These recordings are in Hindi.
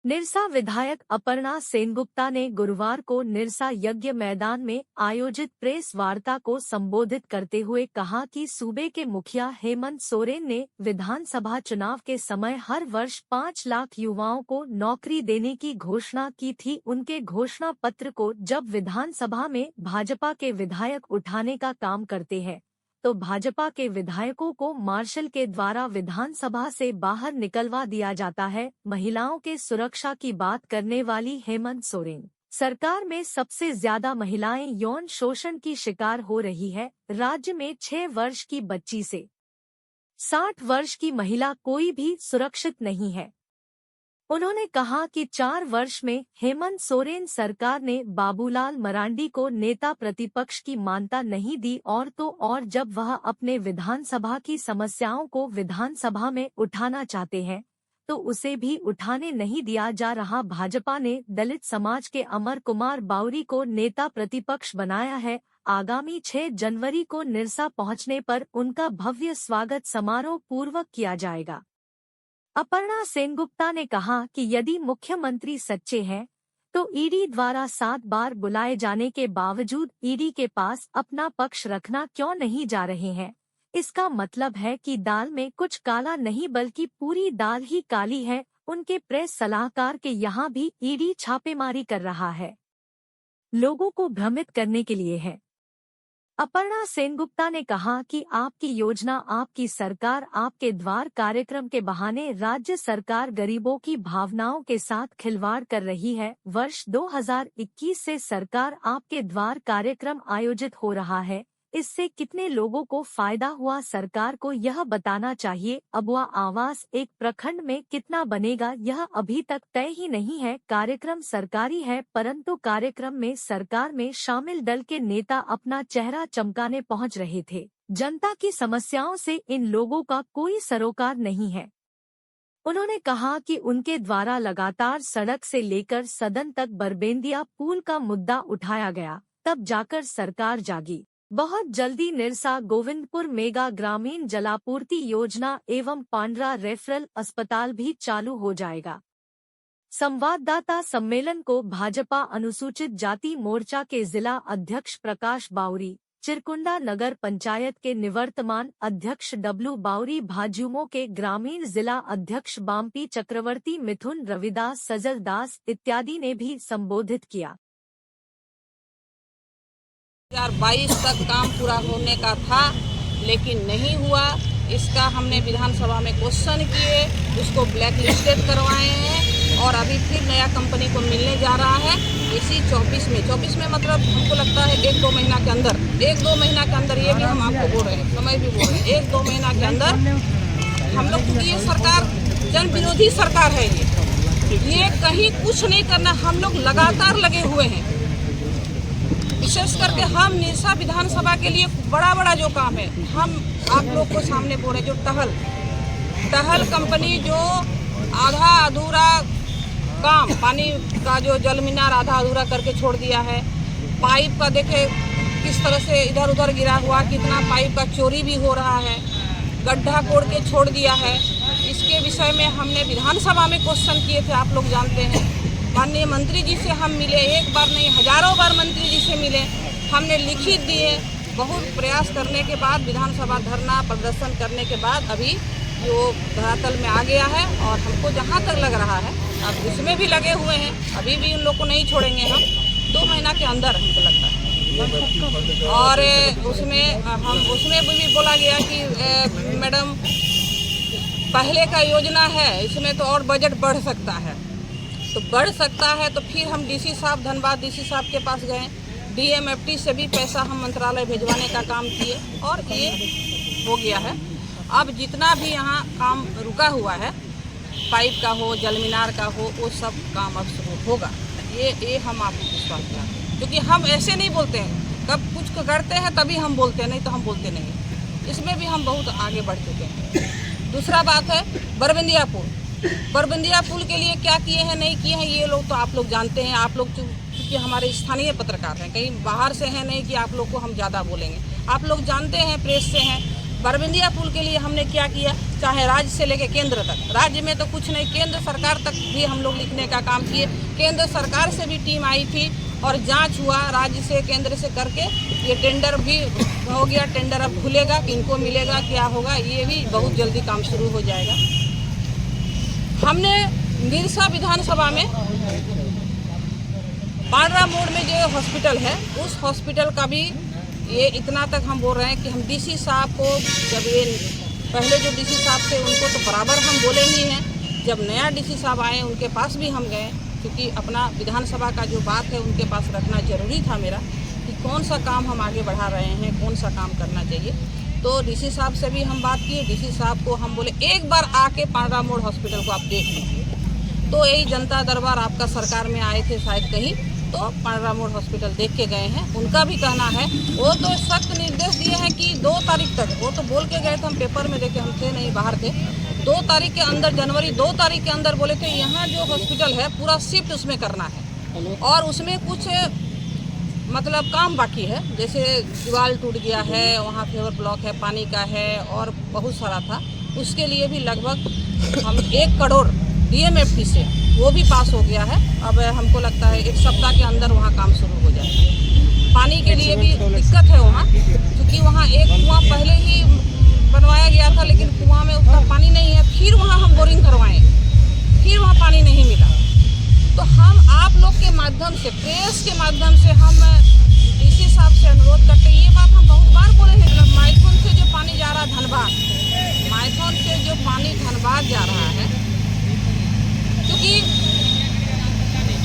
निरसा विधायक अपर्णा सेनगुप्ता ने गुरुवार को निरसा यज्ञ मैदान में आयोजित प्रेस वार्ता को संबोधित करते हुए कहा कि सूबे के मुखिया हेमंत सोरेन ने विधानसभा चुनाव के समय हर वर्ष 5 लाख युवाओं को नौकरी देने की घोषणा की थी। उनके घोषणा पत्र को जब विधानसभा में भाजपा के विधायक उठाने का काम करते हैं तो भाजपा के विधायकों को मार्शल के द्वारा विधानसभा से बाहर निकलवा दिया जाता है। महिलाओं के सुरक्षा की बात करने वाली हेमंत सोरेन, सरकार में सबसे ज्यादा महिलाएं यौन शोषण की शिकार हो रही है। राज्य में 6 वर्ष की बच्ची से 60 वर्ष की महिला कोई भी सुरक्षित नहीं है। उन्होंने कहा कि 4 वर्ष में हेमंत सोरेन सरकार ने बाबूलाल मरांडी को नेता प्रतिपक्ष की मान्यता नहीं दी और तो और जब वह अपने विधानसभा की समस्याओं को विधानसभा में उठाना चाहते हैं तो उसे भी उठाने नहीं दिया जा रहा। भाजपा ने दलित समाज के अमर कुमार बाउरी को नेता प्रतिपक्ष बनाया है। आगामी 6 जनवरी को निरसा पहुंचने पर उनका भव्य स्वागत समारोह पूर्वक किया जाएगा। अपर्णा सेनगुप्ता ने कहा कि यदि मुख्यमंत्री सच्चे हैं तो ईडी द्वारा 7 बार बुलाए जाने के बावजूद ईडी के पास अपना पक्ष रखना क्यों नहीं जा रहे हैं। इसका मतलब है कि दाल में कुछ काला नहीं बल्कि पूरी दाल ही काली है। उनके प्रेस सलाहकार के यहाँ भी ईडी छापेमारी कर रहा है, लोगों को भ्रमित करने के लिए है। अपर्णा सेनगुप्ता ने कहा कि आपकी योजना, आपकी सरकार, आपके द्वार कार्यक्रम के बहाने राज्य सरकार गरीबों की भावनाओं के साथ खिलवाड़ कर रही है। वर्ष 2021 से सरकार आपके द्वार कार्यक्रम आयोजित हो रहा है। इससे कितने लोगों को फायदा हुआ, सरकार को यह बताना चाहिए। अबुआ आवास एक प्रखंड में कितना बनेगा यह अभी तक तय ही नहीं है। कार्यक्रम सरकारी है परंतु कार्यक्रम में सरकार में शामिल दल के नेता अपना चेहरा चमकाने पहुंच रहे थे। जनता की समस्याओं से इन लोगों का कोई सरोकार नहीं है। उन्होंने कहा कि उनके द्वारा लगातार सड़क से लेकर सदन तक बरबेंदिया पुल का मुद्दा उठाया गया, तब जाकर सरकार जागी। बहुत जल्दी निरसा गोविंदपुर मेगा ग्रामीण जलापूर्ति योजना एवं पांड्रा रेफरल अस्पताल भी चालू हो जाएगा। संवाददाता सम्मेलन को भाजपा अनुसूचित जाति मोर्चा के जिला अध्यक्ष प्रकाश बाउरी, चिरकुंडा नगर पंचायत के निवर्तमान अध्यक्ष डब्लू बाउरी, भाजयुमो के ग्रामीण जिला अध्यक्ष बाम्पी चक्रवर्ती, मिथुन रविदास, सजल दास इत्यादि ने भी संबोधित किया। 2022 तक काम पूरा होने का था लेकिन नहीं हुआ। इसका हमने विधानसभा में क्वेश्चन किए, उसको ब्लैक लिस्टेड करवाए हैं और अभी फिर नया कंपनी को मिलने जा रहा है। इसी 24 में मतलब हमको लगता है 1-2 महीना के अंदर, 1-2 महीना के अंदर, ये भी हम आपको बोल रहे हैं, समय भी बोल रहे हैं, 1-2 महीना के अंदर हम लोग, क्योंकि ये सरकार जन विरोधी सरकार है, ये कहीं कुछ नहीं करना। हम लोग लगातार लगे हुए हैं। विशेष करके हम निरसा विधानसभा के लिए बड़ा जो काम है हम आप लोग को सामने बोल रहे। जो टहल कंपनी जो आधा अधूरा काम, पानी का जो जल मीनार आधा अधूरा करके छोड़ दिया है। पाइप का देखे किस तरह से इधर उधर गिरा हुआ, कितना पाइप का चोरी भी हो रहा है, गड्ढा कोड़ के छोड़ दिया है। इसके विषय में हमने विधानसभा में क्वेश्चन किए थे, आप लोग जानते हैं। माननीय मंत्री जी से हम मिले, एक बार नहीं हजारों बार मंत्री जी से मिले, हमने लिखित दिए। बहुत प्रयास करने के बाद, विधानसभा धरना प्रदर्शन करने के बाद अभी जो धरातल में आ गया है और हमको जहाँ तक लग रहा है, अब उसमें भी लगे हुए हैं, अभी भी उन लोग को नहीं छोड़ेंगे हम। 2 महीना के अंदर हमको लगता है। और उसमें भी बोला गया कि मैडम पहले का योजना है, इसमें तो और बजट बढ़ सकता है। तो बढ़ सकता है तो फिर हम डीसी साहब, धनबाद डीसी साहब के पास गए, डीएमएफटी से भी पैसा हम मंत्रालय भिजवाने का काम किए और ये हो गया है। अब जितना भी यहाँ काम रुका हुआ है, पाइप का हो, जल मीनार का हो, वो सब काम अब शुरू होगा। ये हम आपको विश्वास दिलाते हैं, क्योंकि हम ऐसे नहीं बोलते हैं, कब कुछ करते हैं तभी हम बोलते हैं, नहीं तो हम बोलते नहीं। इसमें भी हम बहुत आगे बढ़ चुके हैं। दूसरा बात है बरबंदिया पुल के लिए क्या किए हैं, नहीं किए हैं, ये लोग तो आप लोग जानते हैं। आप लोग क्योंकि हमारे स्थानीय पत्रकार हैं, कहीं बाहर से हैं नहीं कि आप लोग को हम ज़्यादा बोलेंगे। आप लोग जानते हैं, प्रेस से हैं। बरबंदिया पुल के लिए हमने क्या किया, चाहे राज्य से लेके केंद्र तक, राज्य में तो कुछ नहीं, केंद्र सरकार तक भी हम लोग लिखने का काम किए। केंद्र सरकार से भी टीम आई थी और जांच हुआ राज्य से केंद्र से करके, ये टेंडर भी हो गया। टेंडर अब खुलेगा, किनको मिलेगा, क्या होगा, ये भी बहुत जल्दी काम शुरू हो जाएगा। हमने निरसा विधानसभा में पांडरा मोड़ में जो हॉस्पिटल है, उस हॉस्पिटल का भी ये इतना तक हम बोल रहे हैं कि हम डीसी साहब को, जब ये पहले जो डीसी साहब थे उनको तो बराबर हम बोले ही हैं, जब नया डीसी साहब आए उनके पास भी हम गए, क्योंकि अपना विधानसभा का जो बात है उनके पास रखना जरूरी था मेरा, कि कौन सा काम हम आगे बढ़ा रहे हैं, कौन सा काम करना चाहिए। तो डीसी साहब से भी हम बात किए। डीसी साहब को हम बोले एक बार आके पांडरा मोड़ हॉस्पिटल को आप देख लीजिए। तो यही जनता दरबार आपका सरकार में आए थे शायद कहीं, तो पांडरा मोड़ हॉस्पिटल देख के गए हैं। उनका भी कहना है, वो तो सख्त निर्देश दिए हैं कि 2 तारीख तक, वो तो बोल के गए थे, हम पेपर में देखे, हम थे नहीं, बाहर थे, 2 तारीख के अंदर, जनवरी 2 तारीख के अंदर बोले थे यहाँ जो हॉस्पिटल है पूरा शिफ्ट उसमें करना है। और उसमें कुछ मतलब काम बाकी है, जैसे दीवार टूट गया है, वहाँ फेवर ब्लॉक है, पानी का है और बहुत सारा था। उसके लिए भी लगभग हम 1 करोड़ DMFT से वो भी पास हो गया है। अब हमको लगता है 1 सप्ताह के अंदर वहाँ काम शुरू हो जाएगा। पानी के लिए भी दिक्कत है वहाँ, क्योंकि वहाँ एक कुआं पहले ही बनवाया गया था, लेकिन कुआं में उतना पानी नहीं है। फिर वहाँ हम बोरिंग करवाएं, फिर वहाँ पानी नहीं मिला। तो हम आप लोग के माध्यम से, प्रेस के माध्यम से हम डीसी साहब से अनुरोध करते हैं, ये बात हम बहुत बार बोले हैं, माइथन से जो पानी जा रहा है धनबाद, माइथन से जो पानी धनबाद जा रहा है, क्योंकि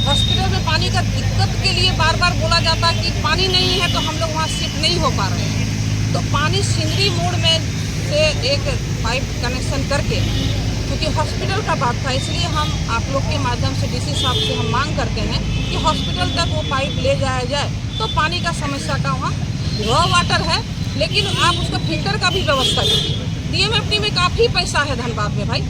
हॉस्पिटल में पानी का दिक्कत के लिए बार बार बोला जाता है कि पानी नहीं है तो हम लोग वहाँ शिफ्ट नहीं हो पा रहे हैं। तो पानी सिंगरी मोड़ में से एक पाइप कनेक्शन करके, क्योंकि हॉस्पिटल का बात था, इसलिए हम आप लोग के माध्यम से डीसी साहब से हम मांग करते हैं कि हॉस्पिटल तक वो पाइप ले जाया जाए, तो पानी का समस्या का वहाँ रॉ वाटर है, लेकिन आप उसका फिल्टर का भी व्यवस्था कीजिए। DMFT में काफ़ी पैसा है धनबाद में भाई।